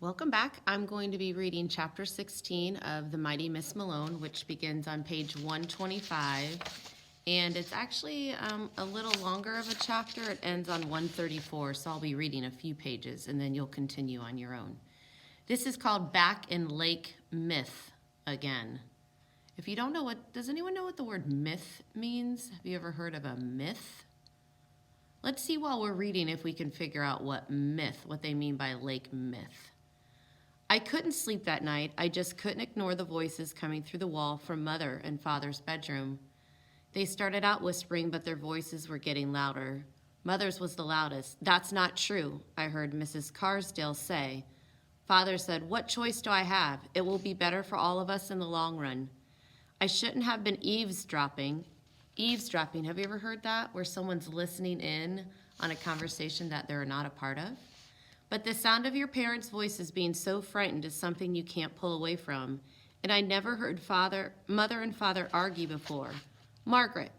Welcome back. I'm going to be reading chapter 16 of The Mighty Miss Malone, which begins on page 125. And it's actually a little longer of a chapter. It ends on 134, so I'll be reading a few pages and then you'll continue on your own. This is called Back in Lake Myth again. If you don't know does anyone know what the word myth means? Have you ever heard of a myth? Let's see while we're reading if we can figure out what they mean by lake myth. I couldn't sleep that night. I just couldn't ignore the voices coming through the wall from Mother and Father's bedroom. They started out whispering, but their voices were getting louder. Mother's was the loudest. "That's not true," I heard Mrs. Carsdale say. Father said, "What choice do I have? It will be better for all of us in the long run." I shouldn't have been eavesdropping. Eavesdropping, have you ever heard that? Where someone's listening in on a conversation that they're not a part of? But the sound of your parents' voices being so frightened is something you can't pull away from. And I never heard Mother and Father argue before. Margaret,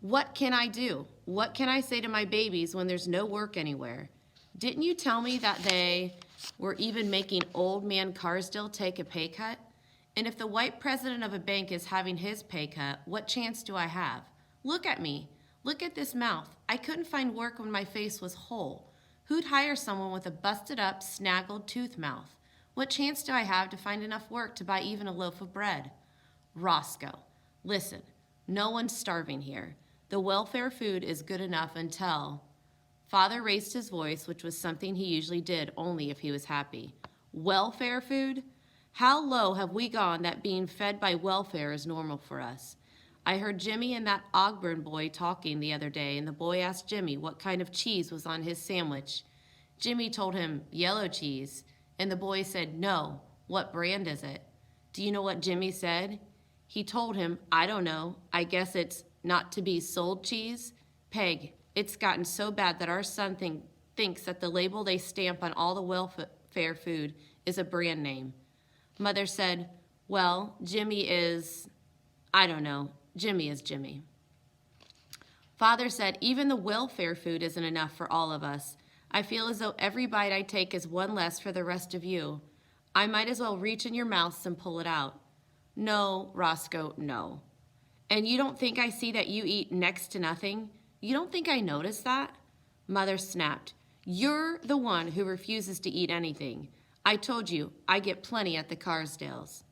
what can I do? What can I say to my babies when there's no work anywhere? Didn't you tell me that they were even making old man Carsdale take a pay cut? And if the white president of a bank is having his pay cut, what chance do I have? Look at me. Look at this mouth. I couldn't find work when my face was whole. Who'd hire someone with a busted up, snaggled tooth mouth? What chance do I have to find enough work to buy even a loaf of bread? Roscoe, listen, no one's starving here. The welfare food is good enough until... Father raised his voice, which was something he usually did only if he was happy. Welfare food? How low have we gone that being fed by welfare is normal for us? I heard Jimmy and that Ogburn boy talking the other day, and the boy asked Jimmy what kind of cheese was on his sandwich. Jimmy told him, yellow cheese, and the boy said, no, what brand is it? Do you know what Jimmy said? He told him, I don't know, I guess it's not to be sold cheese. Peg, it's gotten so bad that our son thinks that the label they stamp on all the welfare food is a brand name. Mother said, well, Jimmy is, I don't know, Jimmy is Jimmy. Father said, even the welfare food isn't enough for all of us. I feel as though every bite I take is one less for the rest of you. I might as well reach in your mouths and pull it out. No, Roscoe, no. And you don't think I see that you eat next to nothing? You don't think I notice that? Mother snapped, you're the one who refuses to eat anything. I told you, I get plenty at the Carsdales.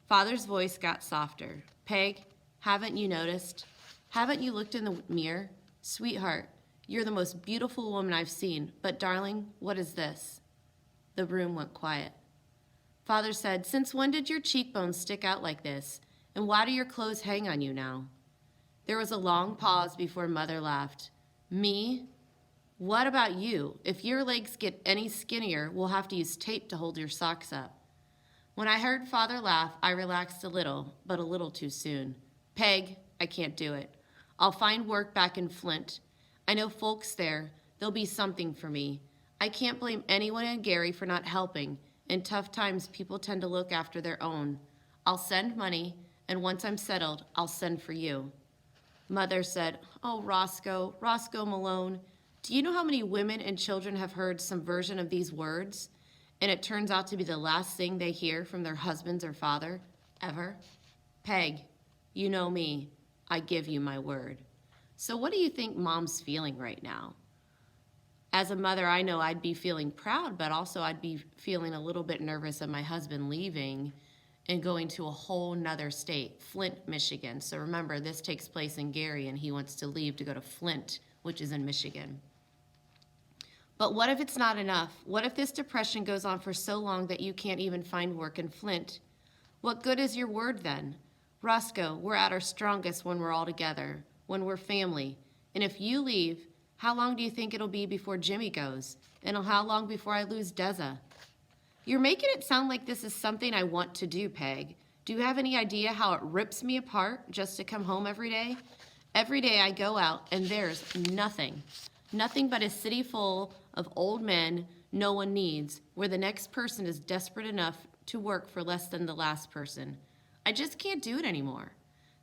Father's voice got softer. Peg, haven't you noticed? Haven't you looked in the mirror? Sweetheart, you're the most beautiful woman I've seen, but darling, what is this? The room went quiet. Father said, since when did your cheekbones stick out like this? And why do your clothes hang on you now? There was a long pause before Mother laughed. Me? What about you? If your legs get any skinnier, we'll have to use tape to hold your socks up. When I heard Father laugh, I relaxed a little, but a little too soon. Peg, I can't do it. I'll find work back in Flint. I know folks there. There'll be something for me. I can't blame anyone in Gary for not helping. In tough times, people tend to look after their own. I'll send money, and once I'm settled, I'll send for you. Mother said, oh, Roscoe Malone, do you know how many women and children have heard some version of these words? And it turns out to be the last thing they hear from their husbands or father, ever? Peg, you know me. I give you my word. So what do you think Mom's feeling right now? As a mother, I know I'd be feeling proud, but also I'd be feeling a little bit nervous of my husband leaving and going to a whole nother state, Flint, Michigan. So remember, this takes place in Gary, and he wants to leave to go to Flint, which is in Michigan. But what if it's not enough? What if this depression goes on for so long that you can't even find work in Flint? What good is your word then? Roscoe, we're at our strongest when we're all together, when we're family. And if you leave, how long do you think it'll be before Jimmy goes? And how long before I lose Deza? You're making it sound like this is something I want to do, Peg. Do you have any idea how it rips me apart just to come home every day? Every day I go out and there's nothing. Nothing but a city full of old men no one needs, where the next person is desperate enough to work for less than the last person. I just can't do it anymore.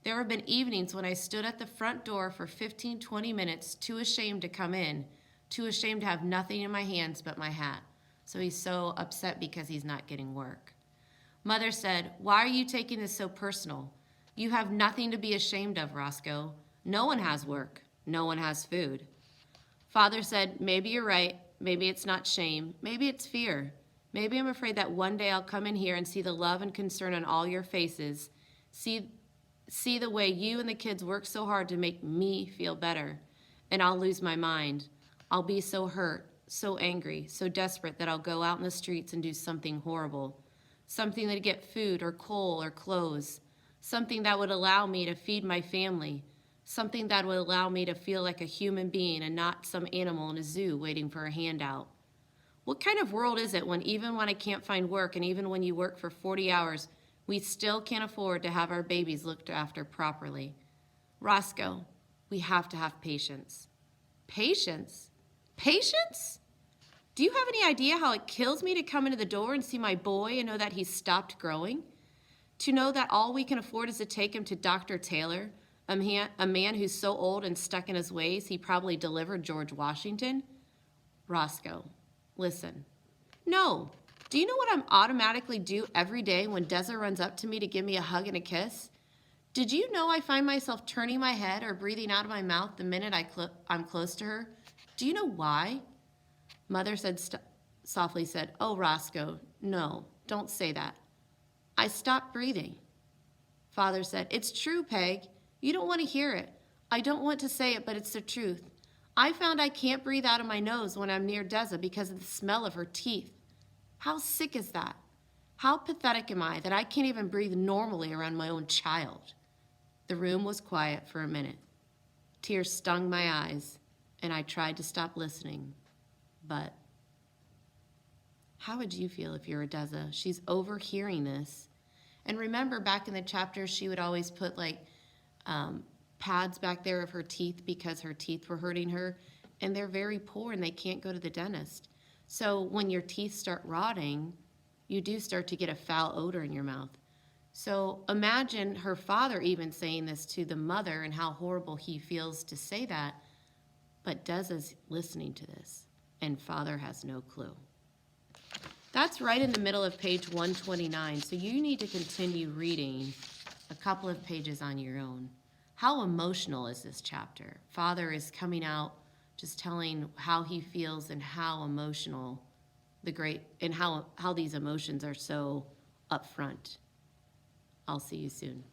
There have been evenings when I stood at the front door for 15, 20 minutes, too ashamed to come in, too ashamed to have nothing in my hands but my hat. So he's so upset because he's not getting work. Mother said, "Why are you taking this so personal? You have nothing to be ashamed of, Roscoe. No one has work. No one has food." Father said, "Maybe you're right. Maybe it's not shame. Maybe it's fear. Maybe I'm afraid that one day I'll come in here and see the love and concern on all your faces, see the way you and the kids work so hard to make me feel better, and I'll lose my mind. I'll be so hurt, so angry, so desperate that I'll go out in the streets and do something horrible, something to get food or coal or clothes, something that would allow me to feed my family, something that would allow me to feel like a human being and not some animal in a zoo waiting for a handout. What kind of world is it when even when I can't find work and even when you work for 40 hours, we still can't afford to have our babies looked after properly? Roscoe, we have to have patience." Patience? Patience? Do you have any idea how it kills me to come into the door and see my boy and know that he's stopped growing? To know that all we can afford is to take him to Dr. Taylor, a man who's so old and stuck in his ways he probably delivered George Washington? Roscoe, listen. No. Do you know what I'm automatically do every day when Deza runs up to me to give me a hug and a kiss? Did you know I find myself turning my head or breathing out of my mouth the minute I'm close to her? Do you know why? Mother softly said, "Oh, Roscoe, no, don't say that. I stopped breathing." Father said, "It's true, Peg. You don't want to hear it. I don't want to say it, but it's the truth. I found I can't breathe out of my nose when I'm near Deza because of the smell of her teeth. How sick is that? How pathetic am I that I can't even breathe normally around my own child?" The room was quiet for a minute. Tears stung my eyes, and I tried to stop listening, but how would you feel if you were Deza? She's overhearing this. And remember, back in the chapter, she would always put pads back there of her teeth because her teeth were hurting her, and they're very poor and they can't go to the dentist. So when your teeth start rotting, you do start to get a foul odor in your mouth. So imagine her father even saying this to the mother and how horrible he feels to say that. But Deza's listening to this, and father has no clue. That's right in the middle of page 129, so you need to continue reading a couple of pages on your own. How emotional is this chapter? Father is coming out, just telling how he feels and how emotional how these emotions are so upfront. I'll see you soon.